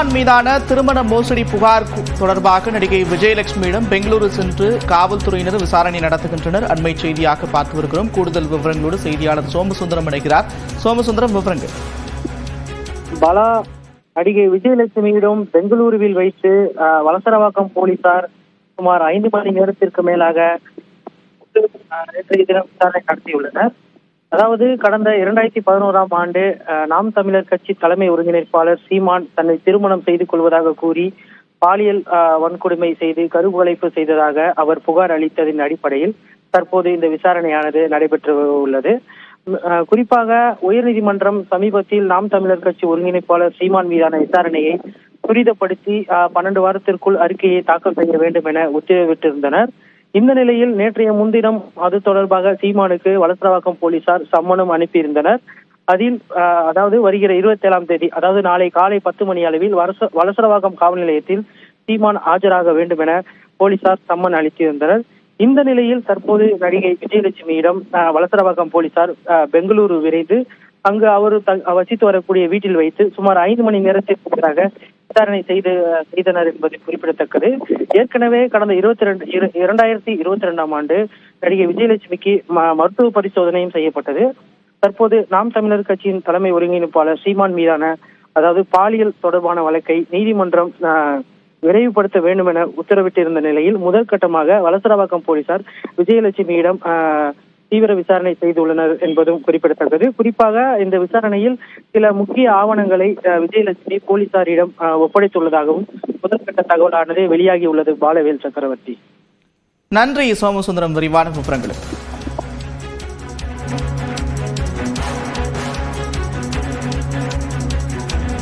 சீமான் மீதான திருமண மோசடி புகார் தொடர்பாக நடிகை விஜயலட்சுமியிடம் பெங்களூரு சென்று காவல்துறையினர் விசாரணை நடத்துகின்றனர். அண்மை செய்தியாக பார்த்து வருகிறோம். கூடுதல் விவரங்களோடு செய்தியாளர் சோமசுந்தரம் இணைகிறார். சோமசுந்தரம், விவரங்கள். பாலா, நடிகை விஜயலட்சுமியிடம் பெங்களூருவில் வைத்து வலசரவாக்கம் போலீசார் சுமார் 5 மணி நேரத்திற்கு மேலாக நேற்றைய தினம் விசாரணை நடத்தியுள்ளனர். அதாவது கடந்த 2011ஆம் ஆண்டு நாம் தமிழர் கட்சி தலைமை ஒருங்கிணைப்பாளர் சீமான் தன்னை திருமணம் செய்து கொள்வதாக கூறி பாலியல் வன்கொடுமை செய்து கருவளைப்பு செய்ததாக அவர் புகார் அளித்ததின் அடிப்படையில் தற்போது இந்த விசாரணையானது நடைபெற்று உள்ளது. குறிப்பாக உயர்நீதிமன்றம் சமீபத்தில் நாம் தமிழர் கட்சி ஒருங்கிணைப்பாளர் சீமான் மீதான விசாரணையை துரிதப்படுத்தி 12 வாரத்திற்குள் அறிக்கையை தாக்கல் செய்ய வேண்டும் என உத்தரவிட்டிருந்தனர். இந்த நிலையில் நேற்றைய முன்தினம் அது தொடர்பாக சீமானுக்கு வலசரவாக்கம் போலீசார் சம்மனம் அனுப்பியிருந்தனர். அதில் அதாவது வருகிற 27ஆம் தேதி, அதாவது நாளை காலை 10 மணி அளவில் வலசரவாக்கம் காவல் நிலையத்தில் சீமான் ஆஜராக வேண்டும் என போலீசார் சம்மன் அளித்திருந்தனர். இந்த நிலையில் தற்போது நடிகை விஜயலட்சுமியிடம் வலசரவாக்கம் போலீசார் பெங்களூரு விரைந்து அங்கு அவர் வசித்து வரக்கூடிய வீட்டில் வைத்து சுமார் 5 மணி நேரத்திற்கு பிறகு விசாரணை செய்தனர் என்பது குறிப்பிடத்தக்கது. ஏற்கனவே கடந்த 2022ஆம் ஆண்டு நடிகை விஜயலட்சுமிக்கு மருத்துவ பரிசோதனையும் செய்யப்பட்டது. தற்போது நாம் தமிழர் கட்சியின் தலைமை ஒருங்கிணைப்பாளர் சீமான் மீதான அதாவது பாலியல் தொடர்பான வழக்கை நீதிமன்றம் விரைவுபடுத்த வேண்டும் என உத்தரவிட்டிருந்த நிலையில் முதற்கட்டமாக வலசரவாக்கம் போலீசார் விஜயலட்சுமியிடம் தீவிர விசாரணை செய்துள்ளனர் என்பதும் குறிப்பிடத்தக்கது. குறிப்பாக இந்த விசாரணையில் சில முக்கிய ஆவணங்களை விஜயலட்சுமி போலீசாரிடம் ஒப்படைத்துள்ளதாகவும் முதற்கட்ட தகவலானது வெளியாகி உள்ளது. பாலவேல் சக்கரவர்த்தி. நன்றி சோமசுந்தரம், விரிவான விவரங்களுக்கு.